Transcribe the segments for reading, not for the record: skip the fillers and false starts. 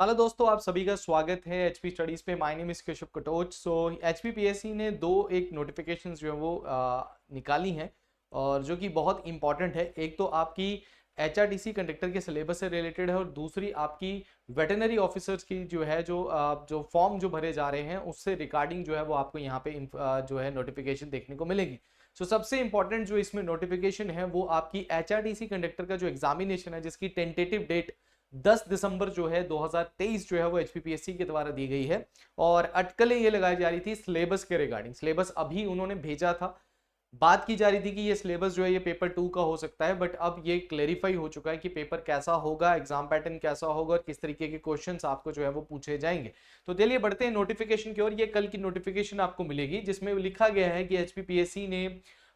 Hello दोस्तों, आप सभी का स्वागत है एचपी स्टडीज़ पे। My name is Keshav Katoch. So HPPSC ने दो एक नोटिफिकेशंस जो है वो निकाली हैं और जो कि बहुत इंपॉर्टेंट है। एक तो आपकी एचआरटीसी कंडक्टर के सिलेबस से रिलेटेड है और दूसरी आपकी वेटरनरी ऑफिसर्स की जो है जो फॉर्म जो भरे जा रहे हैं उससे रिगार्डिंग जो है वो आपको यहाँ पे जो है नोटिफिकेशन देखने को मिलेगी। सो सबसे इंपॉर्टेंट जो इसमें नोटिफिकेशन है वो आपकी एचआरटीसी कंडक्टर का जो एग्जामिनेशन है जिसकी टेंटेटिव डेट 10 दिसंबर जो है 2023 जो है वो एचपीपीएससी के द्वारा दी गई है। और अटकलें ये लगाई जा रही थी सिलेबस के रिगार्डिंग। सिलेबस अभी उन्होंने भेजा था, बात की जा रही थी कि ये सिलेबस जो है ये पेपर 2 का हो सकता है, बट अब ये क्लेरिफाई हो चुका है कि पेपर कैसा होगा, एग्जाम पैटर्न कैसा होगा और किस तरीके के क्वेश्चंस आपको जो है वो पूछे जाएंगे। तो चलिए बढ़ते हैं नोटिफिकेशन की ओर। ये कल की नोटिफिकेशन आपको मिलेगी जिसमें लिखा गया है कि एचपीपीएससी ने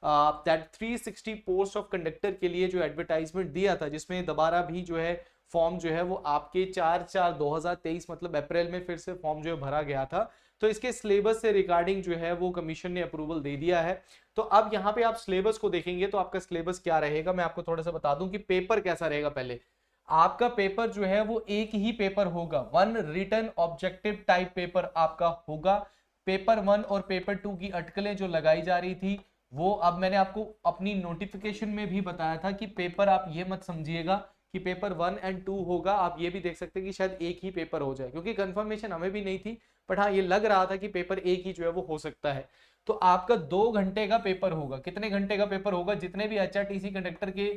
दैट 360 पोस्ट ऑफ कंडक्टर के लिए जो एडवर्टाइजमेंट दिया था, जिसमें दोबारा भी जो है फॉर्म जो है वो आपके 4/4/2023 मतलब अप्रैल में फिर से फॉर्म जो है भरा गया था। तो इसके सिलेबस से रिगार्डिंग जो है वो कमीशन ने अप्रूवल दे दिया है। तो अब यहाँ पे आप सिलेबस को देखेंगे तो आपका सिलेबस क्या रहेगा, मैं आपको थोड़ा सा बता दूं कि पेपर कैसा रहेगा। पहले आपका पेपर जो है वो एक ही पेपर होगा, one written objective type paper आपका होगा। पेपर 1 और पेपर 2 की अटकलें जो लगाई जा रही थी वो अब मैंने आपको अपनी नोटिफिकेशन में भी बताया था कि पेपर आप ये मत समझिएगा कि पेपर 1 एंड 2 होगा। आप ये भी देख सकते हैं कि शायद एक ही पेपर हो जाए, क्योंकि कंफर्मेशन हमें भी नहीं थी, बट हाँ ये लग रहा था कि पेपर एक ही जो है वो हो सकता है। तो आपका 2 घंटे का पेपर होगा। कितने घंटे का पेपर होगा? जितने भी एचआरटीसी कंडक्टर के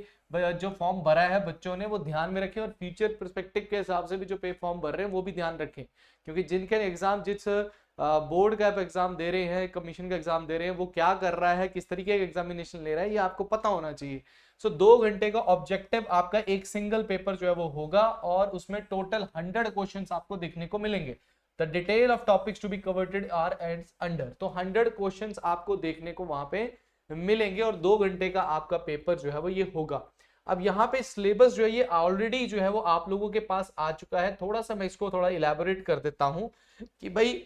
जो फॉर्म भरा है बच्चों ने वो ध्यान में रखें और फ्यूचर परस्पेक्टिव के हिसाब से भी जो पे फॉर्म भर रहे हैं वो भी ध्यान रखें, क्योंकि जिनके एग्जाम जिस बोर्ड का एग्जाम दे रहे हैं, कमीशन का एग्जाम दे रहे हैं, वो क्या कर रहा है, किस तरीके का एग्जामिनेशन ले रहा है, ये आपको पता होना चाहिए। सो 2 घंटे का ऑब्जेक्टिव आपका एक सिंगल पेपर जो है वो होगा और उसमें टोटल 100 क्वेश्चन आपको देखने को मिलेंगे। The detail of topics to be covered are and under. तो 100 क्वेश्चंस आपको देखने को वहां पे मिलेंगे और 2 घंटे का आपका पेपर जो है वो ये होगा। अब यहाँ पे सिलेबस जो है ये ऑलरेडी जो है वो आप लोगों के पास आ चुका है। थोड़ा सा मैं इसको थोड़ा इलेबोरेट कर देता हूं कि भाई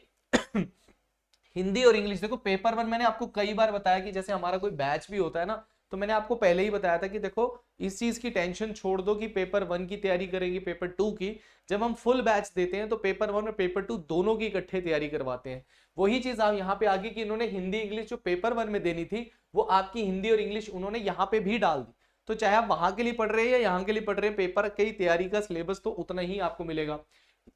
हिंदी और इंग्लिश देखो, पेपर 1 मैंने आपको कई बार बताया कि जैसे हमारा कोई बैच भी होता है ना, तो मैंने आपको पहले ही बताया था कि देखो इस चीज की टेंशन छोड़ दो कि पेपर 1 की तैयारी करेंगे पेपर 2 की। जब हम फुल बैच देते हैं तो पेपर 1 और पेपर 2 दोनों की इकट्ठे तैयारी करवाते हैं। वही चीज आप यहाँ पे आगे कि इन्होंने हिंदी इंग्लिश जो पेपर 1 में देनी थी वो आपकी हिंदी और इंग्लिश उन्होंने यहाँ पे भी डाल दी। तो चाहे आप वहां के लिए पढ़ रहे हैं या यहाँ के लिए पढ़ रहे हैं, पेपर की तैयारी का सिलेबस तो उतना ही आपको मिलेगा।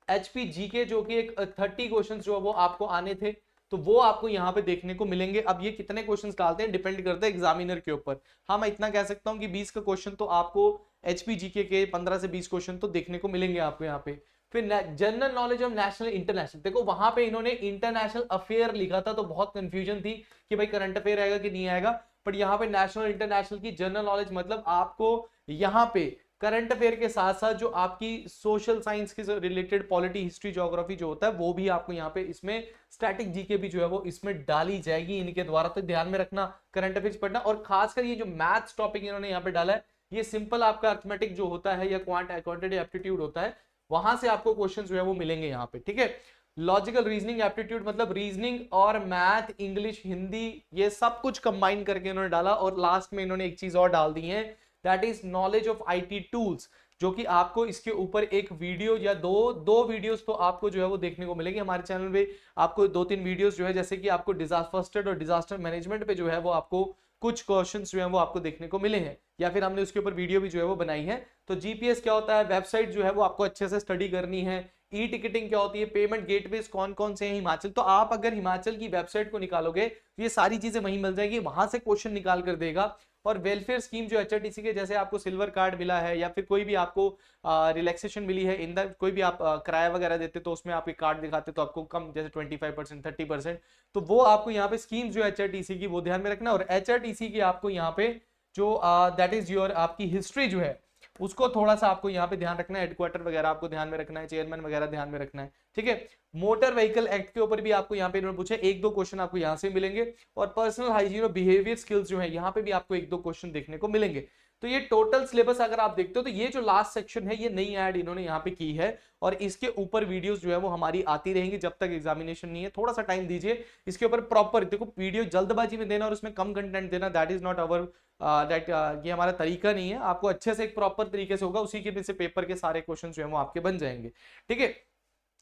एचपी जीके जो कि एक 30 क्वेश्चन जो है वो आपको आने थे, तो वो आपको यहाँ पे देखने को मिलेंगे। अब ये कितने क्वेश्चंस डालते हैं डिपेंड करता है एग्जामिनर के ऊपर। हाँ मैं इतना कह सकता हूँ कि 20 का क्वेश्चन तो आपको एचपी जीके के 15 से 20 क्वेश्चन तो देखने को मिलेंगे आपको यहाँ पे। फिर general knowledge of national international, देखो वहां पे इन्होंने इंटरनेशनल अफेयर लिखा था तो बहुत कंफ्यूजन थी कि भाई करंट अफेयर आएगा कि नहीं आएगा। बट यहाँ पे नेशनल इंटरनेशनल की जनरल नॉलेज मतलब आपको यहाँ पे करंट अफेयर के साथ साथ जो आपकी सोशल साइंस के रिलेटेड पॉलिटी हिस्ट्री ज्योग्राफी जो होता है वो भी आपको यहाँ पे इसमें स्टैटिक जीके भी जो है वो इसमें डाली जाएगी इनके द्वारा। तो ध्यान में रखना करंट अफेयर्स पढ़ना। और खासकर ये जो मैथ्स टॉपिक इन्होंने यहाँ पे डाला है, ये सिंपल आपका अर्थमेटिक जो होता है या क्वांटिटेटिव एप्टीट्यूड होता है, वहां से आपको क्वेश्चन जो है वो मिलेंगे यहाँ पे। ठीक है, लॉजिकल रीजनिंग एप्टीट्यूड मतलब रीजनिंग और मैथ इंग्लिश हिंदी ये सब कुछ कंबाइन करके इन्होंने डाला। और लास्ट में इन्होंने एक चीज और डाल दी है, that is knowledge of IT tools, जो कि आपको इसके ऊपर एक वीडियो या दो दो वीडियोस तो आपको जो है वो देखने को मिलेगी हमारे चैनल पे। आपको 2-3 वीडियोस जो है जैसे कि आपको डिजास्टर फर्स्ट एड और डिजास्टर मैनेजमेंट पे जो है वो आपको कुछ क्वेश्चंस जो है वो आपको देखने को मिले हैं, या फिर हमने उसके ऊपर वीडियो भी जो है वो बनाई है। तो जीपीएस क्या होता है, वेबसाइट जो है वो आपको अच्छे से स्टडी करनी है। ई टिकटिंग क्या होती है, पेमेंट गेटवेज कौन कौन से हैं हिमाचल, तो आप अगर हिमाचल की वेबसाइट को निकालोगे तो ये सारी चीजें वहीं मिल जाएगी, वहां से क्वेश्चन निकाल कर देगा। और वेलफेयर स्कीम जो एचआरटीसी के, जैसे आपको सिल्वर कार्ड मिला है या फिर कोई भी आपको रिलैक्सेशन मिली है इन द कोई भी आप किराया वगैरह देते तो उसमें आप एक कार्ड दिखाते तो आपको कम जैसे 25% 30%, तो वो आपको यहाँ पे स्कीम जो एचआरटीसी की वो ध्यान में रखना। और एचआरटीसी की आपको यहाँ पे जो दैट इज योर आपकी हिस्ट्री जो है उसको थोड़ा सा आपको यहाँ पे ध्यान रखना है। हेडक्वार्टर वगैरह आपको ध्यान में रखना है, चेयरमैन वगैरह ध्यान में रखना है। ठीक है, मोटर व्हीकल एक्ट के ऊपर भी आपको यहाँ पे इन्होंने पूछा, 1-2 क्वेश्चन आपको यहाँ से मिलेंगे। और पर्सनल हाइजीन और बिहेवियर स्किल्स जो है यहाँ पे भी आपको 1-2 क्वेश्चन देखने को मिलेंगे। तो ये टोटल सिलेबस अगर आप देखते हो तो ये जो लास्ट सेक्शन है ये नई ऐड इन्होंने यहाँ पे की है और इसके ऊपर वीडियोस जो है वो हमारी आती रहेंगी जब तक एग्जामिनेशन नहीं है। थोड़ा सा टाइम दीजिए इसके ऊपर प्रॉपर, देखो वीडियो जल्दबाजी में देना और उसमें कम कंटेंट देना that is not our that ये हमारा तरीका नहीं है। आपको अच्छे से एक प्रॉपर तरीके से होगा, उसी के से पेपर के सारे क्वेश्चन जो है वो आपके बन जाएंगे। ठीक है,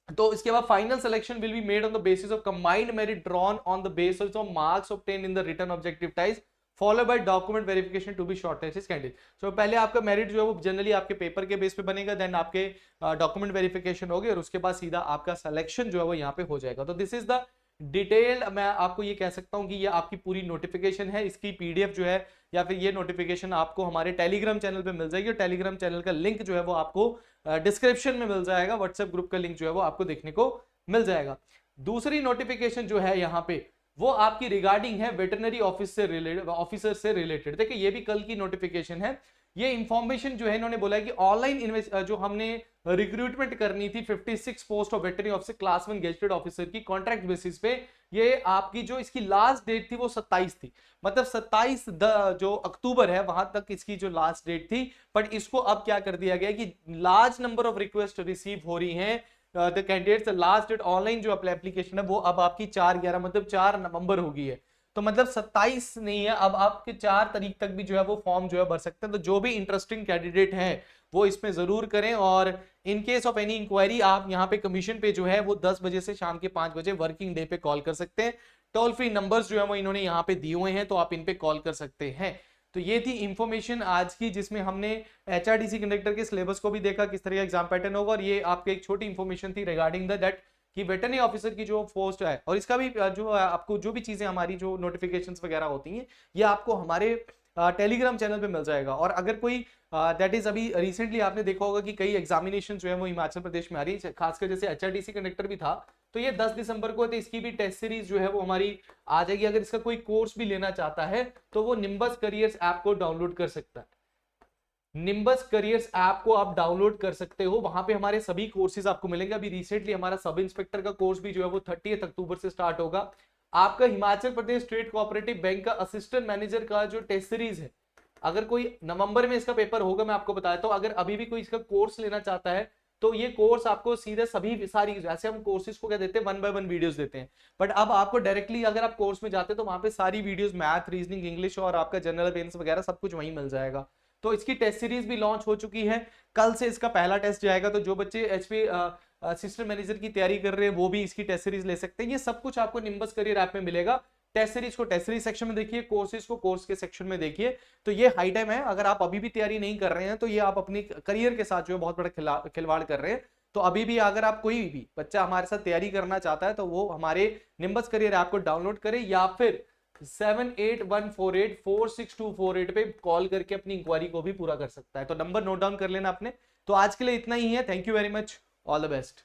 तो इसके बाद final selection will be made on the basis of combined merit drawn on the basis of marks obtain in the written objective test follow by document verification to be shortlisted candidate. So पहले आपका merit जो है वो generally आपके paper के base पे बनेगा, then आपके डॉक्यूमेंट वेरिफिकेशन होगी और उसके बाद सीधा आपका सिलेक्शन जो है वो यहाँ पे हो जाएगा। तो दिस इज द डिटेल्ड, मैं आपको ये कह सकता हूँ कि ये आपकी पूरी नोटिफिकेशन है, इसकी पीडीएफ जो है या फिर ये नोटिफिकेशन आपको हमारे टेलीग्राम चैनल पे मिल जाएगी और टेलीग्राम चैनल का लिंक जो है वो आपको डिस्क्रिप्शन में मिल जाएगा, व्हाट्सएप ग्रुप का लिंक जो है वो आपको देखने को मिल जाएगा। दूसरी नोटिफिकेशन जो है यहाँ पे वो आपकी रिगार्डिंग है वेटरनरी ऑफिसर से रिलेटेड। देखिए ये भी कल की नोटिफिकेशन है। ये इंफॉर्मेशन जो है इन्होंने बोला है कि ऑनलाइन जो हमने रिक्रूटमेंट करनी थी 56 post of veterinary officer class 1 gazetted officer की कॉन्ट्रैक्ट बेसिस पे, ये आपकी जो इसकी लास्ट डेट थी वो 27 थी, मतलब 27 जो अक्टूबर है वहां तक इसकी जो लास्ट डेट थी। बट इसको अब क्या कर दिया गया कि large number of request receive हो रही हैं, the candidates last date online जो एप्लीकेशन है वो अब आपकी 4/11 मतलब 4 नवंबर हो गई है। तो मतलब 27 नहीं है, अब आपके 4 तारीख तक भी जो है वो फॉर्म जो है भर सकते हैं। तो जो भी इंटरेस्टिंग कैंडिडेट हैं वो इसमें जरूर करें। और in case of any enquiry आप यहाँ पे कमीशन पे जो है वो 10 बजे से शाम के 5 बजे वर्किंग डे पे कॉल कर सकते हैं। टोल फ्री नंबर्स जो है वो इन्होंने यहाँ पे दिए हुए हैं, तो आप इन पे कॉल कर सकते हैं। तो ये थी इंफॉर्मेशन आज की, जिसमें हमने एचआरटीसी कंडक्टर के सिलेबस को भी देखा, किस तरह का एग्जाम पैटर्न होगा, और ये आपके एक छोटी इंफॉर्मेशन थी रिगार्डिंग दैट कि वेटरनरी ऑफिसर की जो पोस्ट है और इसका भी जो आपको जो भी चीजें हमारी जो नोटिफिकेशंस वगैरह होती हैं ये आपको हमारे टेलीग्राम चैनल पे मिल जाएगा। और अगर कोई दैट इज अभी रिसेंटली आपने देखा होगा कि कई एग्जामिनेशन जो है वो हिमाचल प्रदेश में आ रही है, खासकर जैसे एचआरटीसी कंडक्टर भी था, तो ये 10 दिसंबर को, तो इसकी भी टेस्ट सीरीज जो है वो हमारी आ जाएगी। अगर इसका कोई कोर्स भी लेना चाहता है तो वो निम्बस करियर्स ऐप को डाउनलोड कर सकता है। निम्बस करियर्स ऐप को आप डाउनलोड कर सकते हो, वहां पे हमारे सभी कोर्सेज आपको मिलेंगे। अभी रिसेंटली हमारा सब इंस्पेक्टर का कोर्स भी जो है वो 30 अक्टूबर से स्टार्ट होगा। आपका Himachal Pradesh state cooperative bank का असिस्टेंट मैनेजर का जो टेस्ट सीरीज है, अगर कोई नवंबर में इसका पेपर होगा, मैं आपको बताता हूं, अगर अभी भी कोई इसका कोर्स लेना चाहता है तो ये कोर्स आपको सीधे सभी सारी, जैसे हम कोर्सेज को क्या देते हैं 1 by 1 वीडियोस देते हैं, बट अब आपको डायरेक्टली अगर आप कोर्स में जाते हैं तो वहां पे सारी वीडियोस मैथ, रीजनिंग, इंग्लिश और आपका जनरल अवेयरनेस वगैरह सब कुछ वहीं मिल जाएगा। तो इसकी टेस्ट सीरीज भी लॉन्च हो चुकी है, कल से इसका पहला टेस्ट जाएगा। तो जो बच्चे एचपी असिस्टेंट मैनेजर की तैयारी कर रहे हैं वो भी इसकी टेस्ट सीरीज ले सकते हैं। ये सब कुछ आपको निम्बस करियर ऐप में मिलेगा। टेस्ट सीरीज को टेस्ट सीरीज सेक्शन में देखिए, कोर्सेज को कोर्स के सेक्शन में देखिए। तो ये हाई टाइम है, अगर आप अभी भी तैयारी नहीं कर रहे हैं तो ये आप अपनी करियर के साथ जो है बहुत बड़ा खिलवाड़ कर रहे हैं। तो अभी भी अगर आप कोई भी बच्चा हमारे साथ तैयारी करना चाहता है तो वो हमारे निम्बस करियर ऐप को डाउनलोड करे या फिर 7814846248 पे कॉल करके अपनी इंक्वायरी को भी पूरा कर सकता है। तो नंबर नोट डाउन कर लेना आपने। तो आज के लिए इतना ही है। Thank you very much, all the best.